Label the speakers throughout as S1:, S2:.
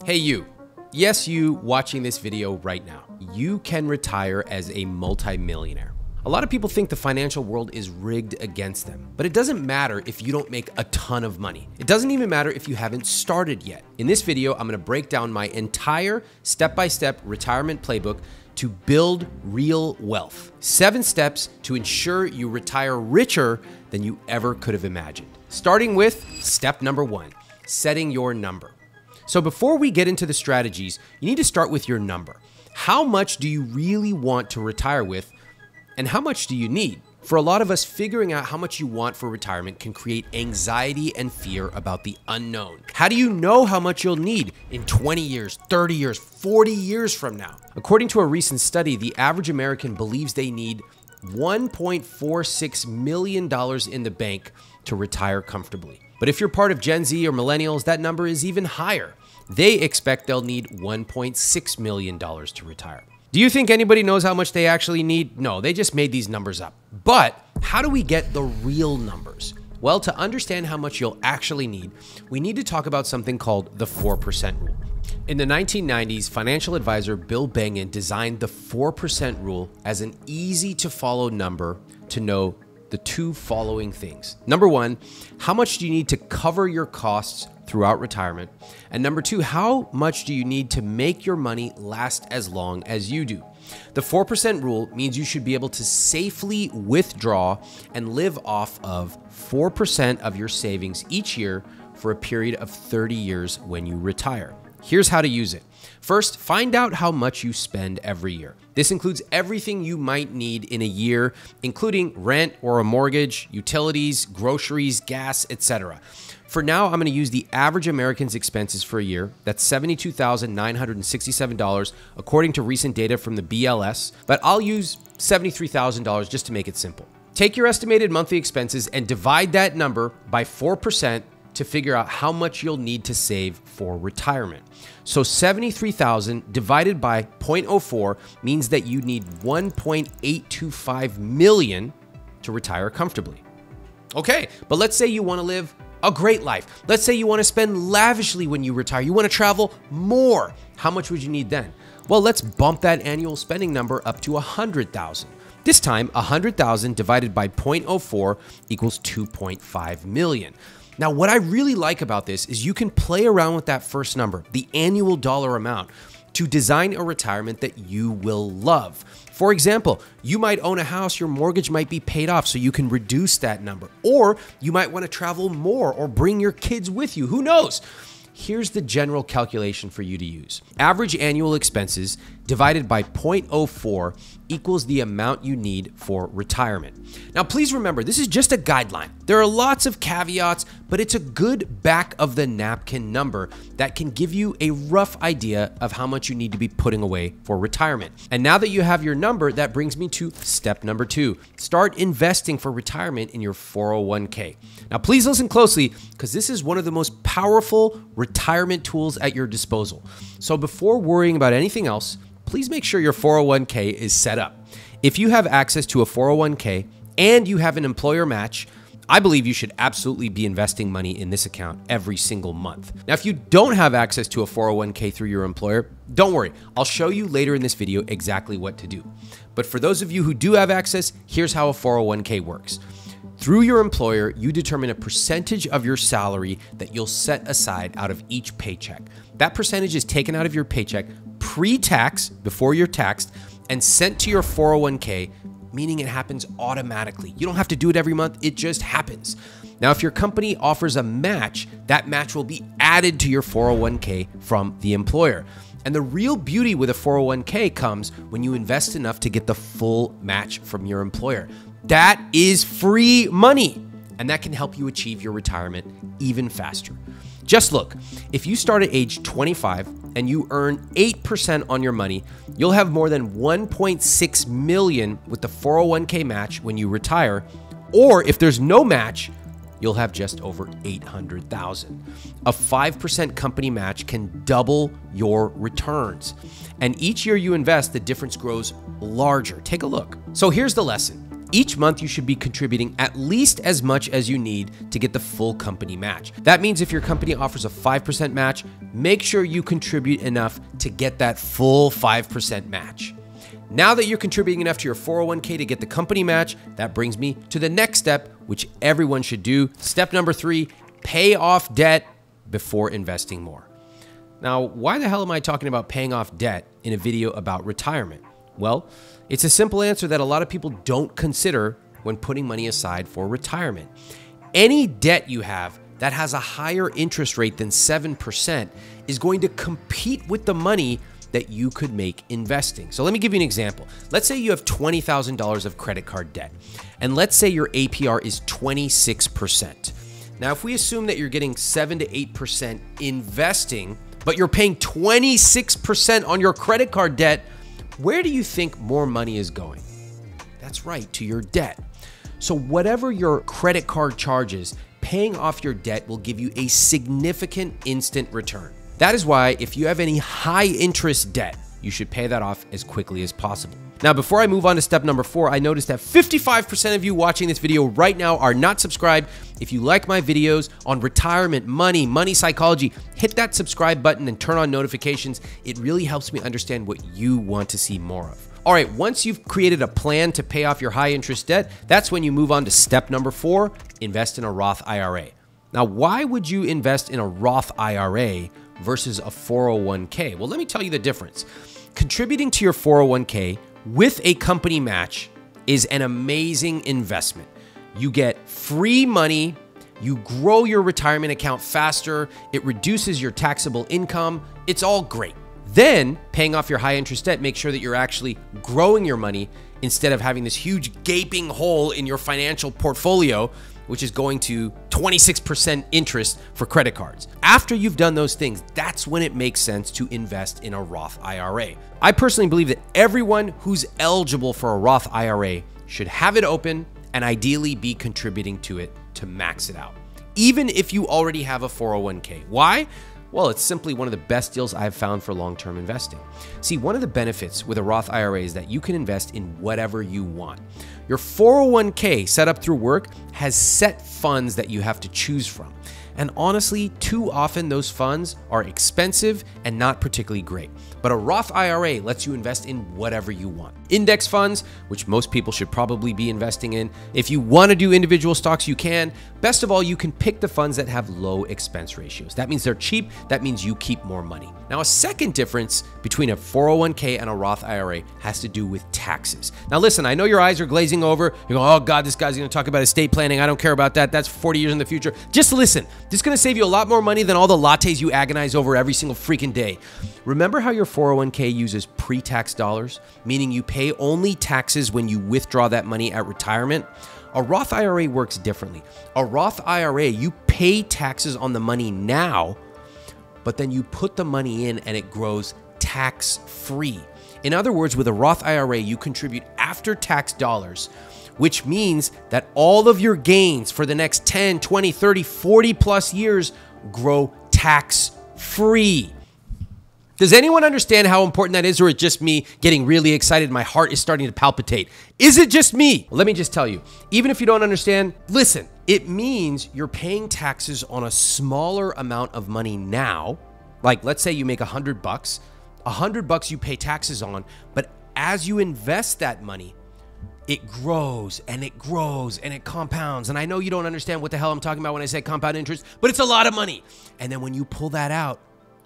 S1: Hey you. Yes, you watching this video right now. You can retire as a multi-millionaire. A lot of people think the financial world is rigged against them, but it doesn't matter if you don't make a ton of money. It doesn't even matter if you haven't started yet. In this video, I'm gonna break down my entire step-by-step retirement playbook to build real wealth. 7 steps to ensure you retire richer than you ever could have imagined. Starting with step number 1, setting your number. So before we get into the strategies, you need to start with your number. How much do you really want to retire with, and how much do you need? For a lot of us, figuring out how much you want for retirement can create anxiety and fear about the unknown. How do you know how much you'll need in 20 years, 30 years, 40 years from now? According to a recent study, the average American believes they need $1.46 million in the bank to retire comfortably. But if you're part of Gen Z or millennials, that number is even higher. They expect they'll need $1.6 million to retire. Do you think anybody knows how much they actually need? No, they just made these numbers up. But how do we get the real numbers? Well, to understand how much you'll actually need, we need to talk about something called the 4% rule. In the 1990s, financial advisor Bill Bengen designed the 4% rule as an easy to follow number to know the 2 following things. Number 1, how much do you need to cover your costs throughout retirement? And number 2, how much do you need to make your money last as long as you do? The 4% rule means you should be able to safely withdraw and live off of 4% of your savings each year for a period of 30 years when you retire. Here's how to use it. First, find out how much you spend every year. This includes everything you might need in a year, including rent or a mortgage, utilities, groceries, gas, etc. For now, I'm going to use the average American's expenses for a year. That's $72,967 according to recent data from the BLS, but I'll use $73,000 just to make it simple. Take your estimated monthly expenses and divide that number by 4% to figure out how much you'll need to save for retirement. So 73,000 divided by 0.04 means that you need 1.825 million to retire comfortably. Okay, but let's say you want to live a great life. Let's say you want to spend lavishly when you retire. You want to travel more. How much would you need then? Well, let's bump that annual spending number up to 100,000. This time, 100,000 divided by 0.04 equals 2.5 million. Now, what I really like about this is you can play around with that first number, the annual dollar amount, to design a retirement that you will love. For example, you might own a house, your mortgage might be paid off, so you can reduce that number. Or you might want to travel more or bring your kids with you. Who knows? Here's the general calculation for you to use. Average annual expenses divided by 0.04 equals the amount you need for retirement. Now, please remember, this is just a guideline. There are lots of caveats, but it's a good back of the napkin number that can give you a rough idea of how much you need to be putting away for retirement. And now that you have your number, that brings me to step number 2. Start investing for retirement in your 401k. Now, please listen closely because this is one of the most powerful retirement tools at your disposal. So before worrying about anything else, please make sure your 401k is set up. If you have access to a 401k and you have an employer match, I believe you should absolutely be investing money in this account every single month. Now, if you don't have access to a 401k through your employer, don't worry. I'll show you later in this video exactly what to do. But for those of you who do have access, here's how a 401k works. Through your employer, you determine a percentage of your salary that you'll set aside out of each paycheck. That percentage is taken out of your paycheck pre-tax, before you're taxed, and sent to your 401k, meaning it happens automatically. You don't have to do it every month, it just happens. Now, if your company offers a match, that match will be added to your 401k from the employer. And the real beauty with a 401k comes when you invest enough to get the full match from your employer. That is free money, and that can help you achieve your retirement even faster. Just look, if you start at age 25 and you earn 8% on your money, you'll have more than 1.6 million with the 401k match when you retire. Or if there's no match, you'll have just over 800,000. A 5% company match can double your returns. And each year you invest, the difference grows larger. Take a look. So here's the lesson. Each month, you should be contributing at least as much as you need to get the full company match. That means if your company offers a 5% match, make sure you contribute enough to get that full 5% match. Now that you're contributing enough to your 401k to get the company match, that brings me to the next step, which everyone should do. Step number 3, pay off debt before investing more. Now, why the hell am I talking about paying off debt in a video about retirement? Well, it's a simple answer that a lot of people don't consider when putting money aside for retirement. Any debt you have that has a higher interest rate than 7% is going to compete with the money that you could make investing. So let me give you an example. Let's say you have $20,000 of credit card debt, and let's say your APR is 26%. Now, if we assume that you're getting 7 to 8% investing, but you're paying 26% on your credit card debt, where do you think more money is going? That's right, to your debt. So whatever your credit card charges, paying off your debt will give you a significant instant return. That is why if you have any high interest debt, you should pay that off as quickly as possible. Now, before I move on to step number 4, I noticed that 55% of you watching this video right now are not subscribed. If you like my videos on retirement, money psychology, hit that subscribe button and turn on notifications. It really helps me understand what you want to see more of. All right, once you've created a plan to pay off your high interest debt, that's when you move on to step number 4, invest in a Roth IRA. Now, why would you invest in a Roth IRA versus a 401k? Well, let me tell you the difference. Contributing to your 401k with a company match is an amazing investment. You get free money, you grow your retirement account faster, it reduces your taxable income, it's all great. Then, paying off your high interest debt, make sure that you're actually growing your money instead of having this huge gaping hole in your financial portfolio, which is going to 26% interest for credit cards. After you've done those things, that's when it makes sense to invest in a Roth IRA. I personally believe that everyone who's eligible for a Roth IRA should have it open and ideally be contributing to it to max it out, even if you already have a 401k. Why? Well, it's simply one of the best deals I've found for long-term investing. See, one of the benefits with a Roth IRA is that you can invest in whatever you want. Your 401k set up through work has set funds that you have to choose from. And honestly, too often those funds are expensive and not particularly great. But a Roth IRA lets you invest in whatever you want. Index funds, which most people should probably be investing in. If you want to do individual stocks, you can. Best of all, you can pick the funds that have low expense ratios. That means they're cheap. That means you keep more money. Now, a second difference between a 401k and a Roth IRA has to do with taxes. Now, listen, I know your eyes are glazing over. You're going, oh God, this guy's going to talk about estate planning. I don't care about that. That's 40 years in the future. Just listen. This is going to save you a lot more money than all the lattes you agonize over every single freaking day. Remember how your 401k uses pre-tax dollars, meaning you pay only taxes when you withdraw that money at retirement? A Roth IRA works differently. A Roth IRA, you pay taxes on the money now, but then you put the money in and it grows tax-free. In other words, with a Roth IRA, you contribute after-tax dollars, which means that all of your gains for the next 10, 20, 30, 40 plus years grow tax-free. Does anyone understand how important that is, or is it just me getting really excited? My heart is starting to palpitate. Is it just me? Well, let me just tell you, even if you don't understand, listen, it means you're paying taxes on a smaller amount of money now. Like, let's say you make $100, $100 you pay taxes on, but as you invest that money, it grows and it grows and it compounds. And I know you don't understand what the hell I'm talking about when I say compound interest, but it's a lot of money. And then when you pull that out,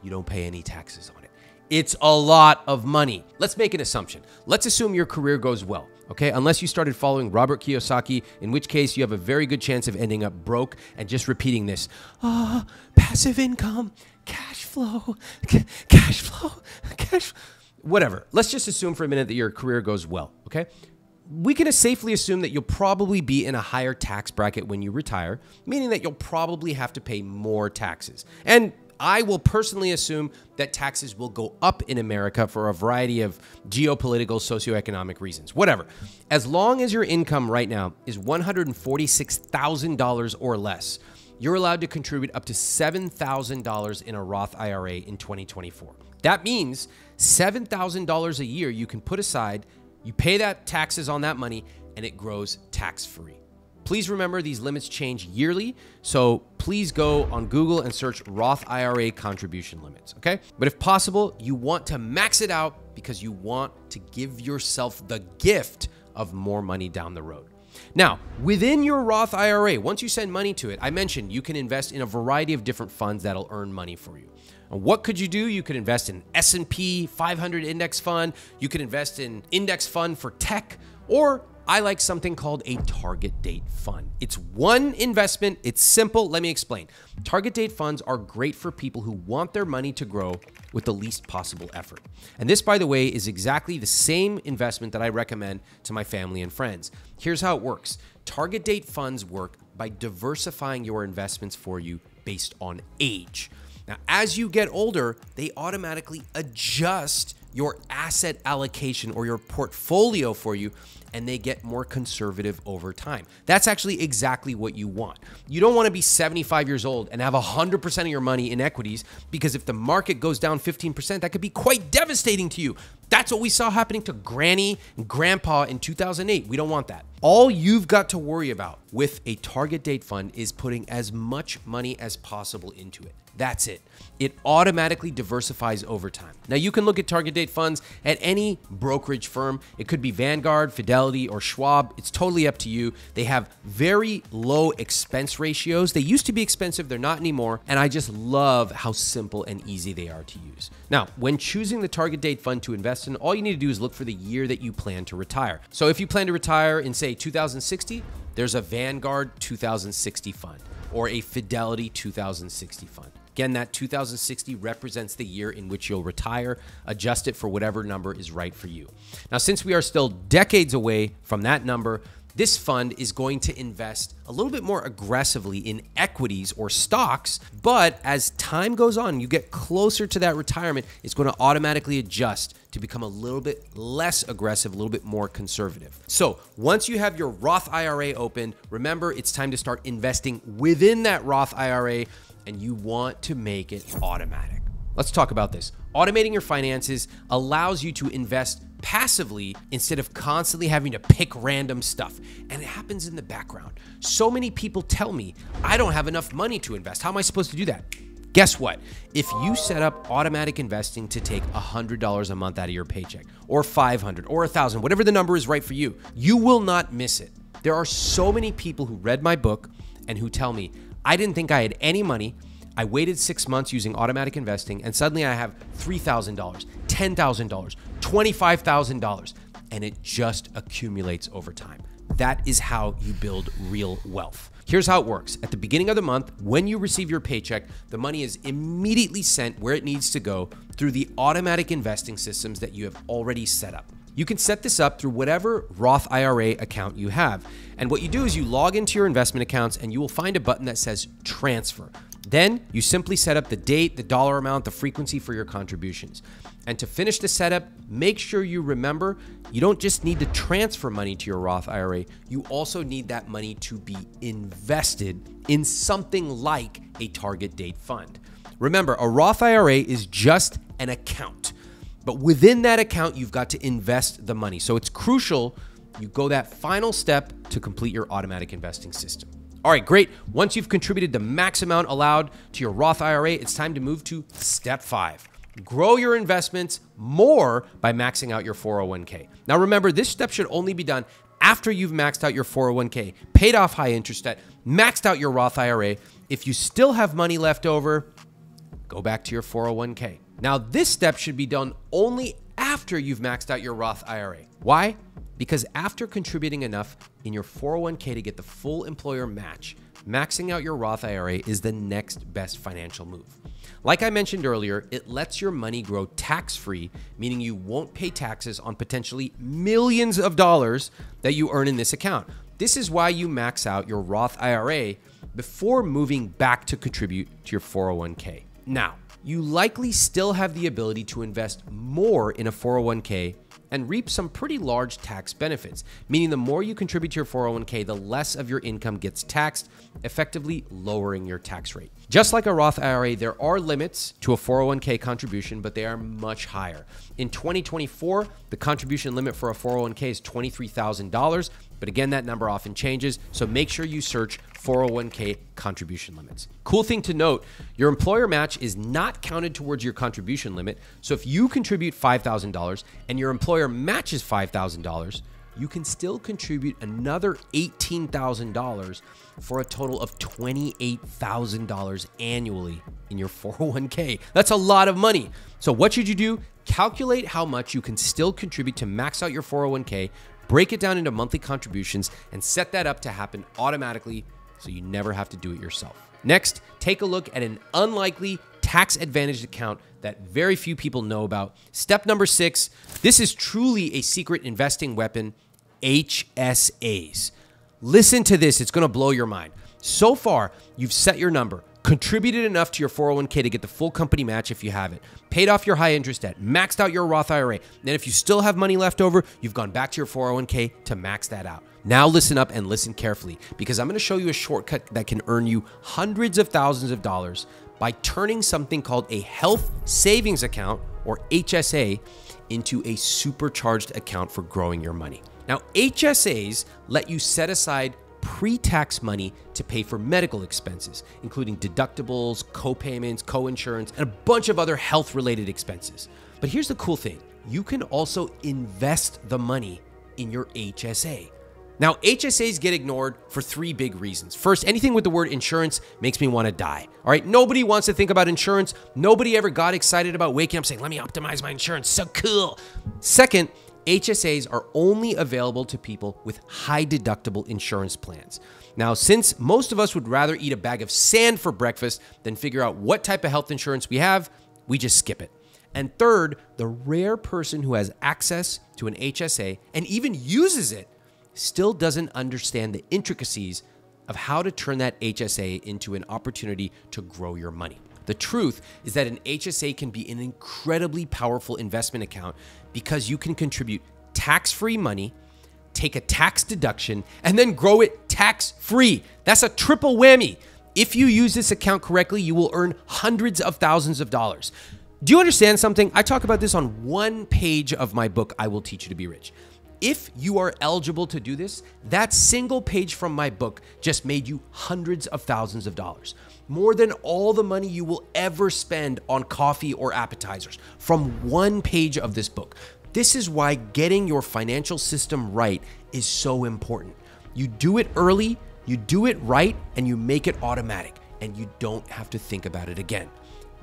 S1: you don't pay any taxes on it. It's a lot of money. Let's make an assumption. Let's assume your career goes well, okay? Unless you started following Robert Kiyosaki, in which case you have a very good chance of ending up broke and just repeating this. Passive income, cash flow, cash flow, cash, whatever. Let's just assume for a minute that your career goes well, okay? We can safely assume that you'll probably be in a higher tax bracket when you retire, meaning that you'll probably have to pay more taxes. And I will personally assume that taxes will go up in America for a variety of geopolitical, socioeconomic reasons. Whatever. As long as your income right now is $146,000 or less, you're allowed to contribute up to $7,000 in a Roth IRA in 2024. That means $7,000 a year you can put aside, you pay that taxes on that money, and and it grows tax-free. Please remember these limits change yearly, so please go on Google and search Roth IRA contribution limits, okay? But if possible, you want to max it out because you want to give yourself the gift of more money down the road. Now, within your Roth IRA, once you send money to it, I mentioned you can invest in a variety of different funds that'll earn money for you. And what could you do? You could invest in S&P 500 index fund. You could invest in index fund for tech, or I like something called a target date fund. It's one investment. It's simple. Let me explain. Target date funds are great for people who want their money to grow with the least possible effort. And this, by the way, is exactly the same investment that I recommend to my family and friends. Here's how it works. Target date funds work by diversifying your investments for you based on age. Now, as you get older, they automatically adjust your asset allocation or your portfolio for you, and they get more conservative over time. That's actually exactly what you want. You don't want to be 75 years old and have 100% of your money in equities, because if the market goes down 15%, that could be quite devastating to you. That's what we saw happening to Granny and Grandpa in 2008. We don't want that. All you've got to worry about with a target date fund is putting as much money as possible into it. That's it. It automatically diversifies over time. Now, you can look at target date funds at any brokerage firm. It could be Vanguard, Fidelity, or Schwab. It's totally up to you. They have very low expense ratios. They used to be expensive. They're not anymore. And I just love how simple and easy they are to use. Now, when choosing the target date fund to invest in, all you need to do is look for the year that you plan to retire. So if you plan to retire in, say, 2060, there's a Vanguard 2060 fund or a Fidelity 2060 fund. Again, that 2060 represents the year in which you'll retire. Adjust it for whatever number is right for you. Now, since we are still decades away from that number, this fund is going to invest a little bit more aggressively in equities or stocks, but as time goes on, you get closer to that retirement, it's going to automatically adjust to become a little bit less aggressive, a little bit more conservative. So once you have your Roth IRA open, remember it's time to start investing within that Roth IRA, and you want to make it automatic. Let's talk about this. Automating your finances allows you to invest passively instead of constantly having to pick random stuff. And it happens in the background. So many people tell me, I don't have enough money to invest. How am I supposed to do that? Guess what? If you set up automatic investing to take $100 a month out of your paycheck, or $500 or $1,000, whatever the number is right for you, you will not miss it. There are so many people who read my book and who tell me, I didn't think I had any money. I waited 6 months using automatic investing, and suddenly I have $3,000, $10,000, $25,000, and it just accumulates over time. That is how you build real wealth. Here's how it works. At the beginning of the month, when you receive your paycheck, the money is immediately sent where it needs to go through the automatic investing systems that you have already set up. You can set this up through whatever Roth IRA account you have. And what you do is you log into your investment accounts and you will find a button that says transfer. Then you simply set up the date, the dollar amount, the frequency for your contributions. And to finish the setup, make sure you remember you don't just need to transfer money to your Roth IRA, you also need that money to be invested in something like a target date fund. Remember, a Roth IRA is just an account. But within that account, you've got to invest the money. So it's crucial you go that final step to complete your automatic investing system. All right, great. Once you've contributed the max amount allowed to your Roth IRA, it's time to move to step 5. Grow your investments more by maxing out your 401k. Now remember, this step should only be done after you've maxed out your 401k, paid off high interest debt, maxed out your Roth IRA. If you still have money left over, go back to your 401k. Now, this step should be done only after you've maxed out your Roth IRA. Why? Because after contributing enough in your 401k to get the full employer match, maxing out your Roth IRA is the next best financial move. Like I mentioned earlier, it lets your money grow tax-free, meaning you won't pay taxes on potentially millions of dollars that you earn in this account. This is why you max out your Roth IRA before moving back to contribute to your 401k. Now, you likely still have the ability to invest more in a 401k and reap some pretty large tax benefits, meaning the more you contribute to your 401k, the less of your income gets taxed, effectively lowering your tax rate. Just like a Roth IRA, there are limits to a 401k contribution, but they are much higher. In 2024, the contribution limit for a 401k is $23,000. But again, that number often changes, so make sure you search 401k contribution limits. Cool thing to note, your employer match is not counted towards your contribution limit. So if you contribute $5,000 and your employer matches $5,000, you can still contribute another $18,000 for a total of $28,000 annually in your 401k. That's a lot of money. So what should you do? Calculate how much you can still contribute to max out your 401k, break it down into monthly contributions, and set that up to happen automatically so you never have to do it yourself. Next, take a look at an unlikely tax-advantaged account that very few people know about. Step number 6, this is truly a secret investing weapon, HSAs. Listen to this, it's gonna blow your mind. So far, you've set your number, contributed enough to your 401k to get the full company match if you have it, paid off your high interest debt, maxed out your Roth IRA. Then if you still have money left over, you've gone back to your 401k to max that out. Now listen up and listen carefully, because I'm gonna show you a shortcut that can earn you hundreds of thousands of dollars by turning something called a health savings account, or HSA, into a supercharged account for growing your money. Now, HSAs let you set aside pre-tax money to pay for medical expenses, including deductibles, co-payments, co-insurance, and a bunch of other health-related expenses. But here's the cool thing. You can also invest the money in your HSA. Now, HSAs get ignored for 3 big reasons. First, anything with the word insurance makes me want to die. All right, nobody wants to think about insurance. Nobody ever got excited about waking up saying, let me optimize my insurance, so cool. Second, HSAs are only available to people with high deductible insurance plans. Now, since most of us would rather eat a bag of sand for breakfast than figure out what type of health insurance we have, we just skip it. And third, the rare person who has access to an HSA and even uses it still doesn't understand the intricacies of how to turn that HSA into an opportunity to grow your money. The truth is that an HSA can be an incredibly powerful investment account because you can contribute tax-free money, take a tax deduction, and then grow it tax-free. That's a triple whammy. If you use this account correctly, you will earn hundreds of thousands of dollars. Do you understand something? I talk about this on one page of my book, I Will Teach You to Be Rich. If you are eligible to do this, that single page from my book just made you hundreds of thousands of dollars. More than all the money you will ever spend on coffee or appetizers from one page of this book. This is why getting your financial system right is so important. You do it early, you do it right, and you make it automatic, and you don't have to think about it again.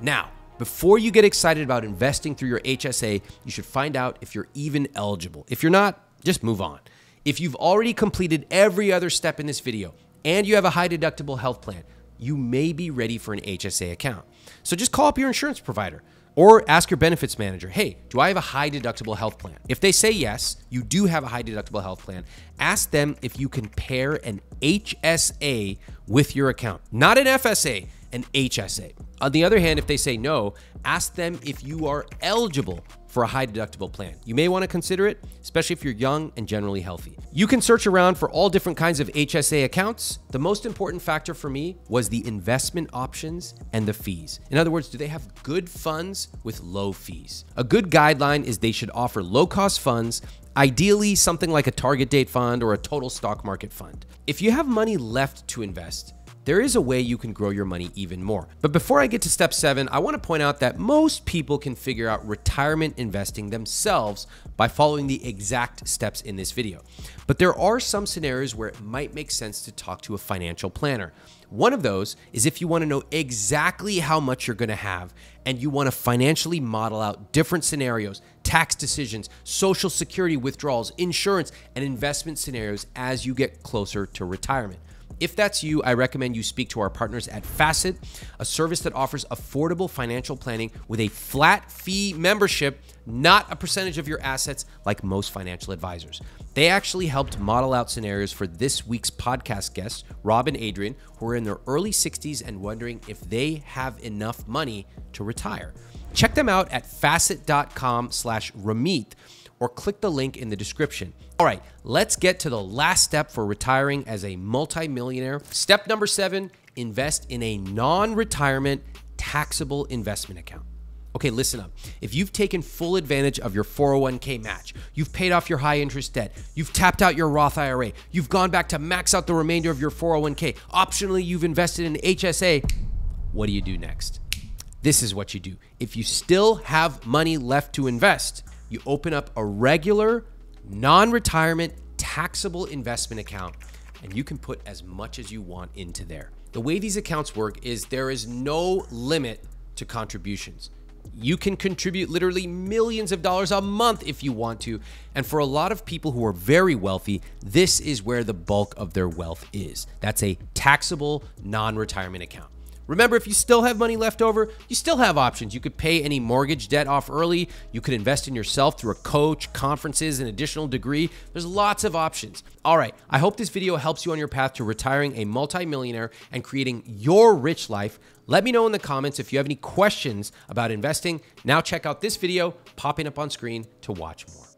S1: Now, before you get excited about investing through your HSA, you should find out if you're even eligible. If you're not, just move on. If you've already completed every other step in this video and you have a high deductible health plan, you may be ready for an HSA account. So just call up your insurance provider or ask your benefits manager, hey, do I have a high deductible health plan? If they say yes, you do have a high deductible health plan, ask them if you can pair an HSA with your account. Not an FSA, an HSA. On the other hand, if they say no, ask them if you are eligible for a high deductible plan. You may want to consider it, especially if you're young and generally healthy. You can search around for all different kinds of HSA accounts. The most important factor for me was the investment options and the fees. In other words, do they have good funds with low fees? A good guideline is they should offer low-cost funds, ideally something like a target date fund or a total stock market fund. If you have money left to invest, there is a way you can grow your money even more. But before I get to step 7, I want to point out that most people can figure out retirement investing themselves by following the exact steps in this video. But there are some scenarios where it might make sense to talk to a financial planner. One of those is if you want to know exactly how much you're going to have and you want to financially model out different scenarios, tax decisions, social security withdrawals, insurance, and investment scenarios as you get closer to retirement. If that's you, I recommend you speak to our partners at Facet, a service that offers affordable financial planning with a flat fee membership, not a percentage of your assets like most financial advisors. They actually helped model out scenarios for this week's podcast guests, Rob and Adrian, who are in their early 60s and wondering if they have enough money to retire. Check them out at facet.com/Ramit or click the link in the description. All right, let's get to the last step for retiring as a multi-millionaire. Step number 7, invest in a non-retirement taxable investment account. Okay, listen up. If you've taken full advantage of your 401k match, you've paid off your high interest debt, you've tapped out your Roth IRA, you've gone back to max out the remainder of your 401k, optionally you've invested in HSA, what do you do next? This is what you do. If you still have money left to invest, you open up a regular, non-retirement, taxable investment account, and you can put as much as you want into there. The way these accounts work is there is no limit to contributions. You can contribute literally millions of dollars a month if you want to. And for a lot of people who are very wealthy, this is where the bulk of their wealth is. That's a taxable non-retirement account. Remember, if you still have money left over, you still have options. You could pay any mortgage debt off early. You could invest in yourself through a coach, conferences, an additional degree. There's lots of options. All right, I hope this video helps you on your path to retiring a multimillionaire and creating your rich life. Let me know in the comments if you have any questions about investing. Now check out this video popping up on screen to watch more.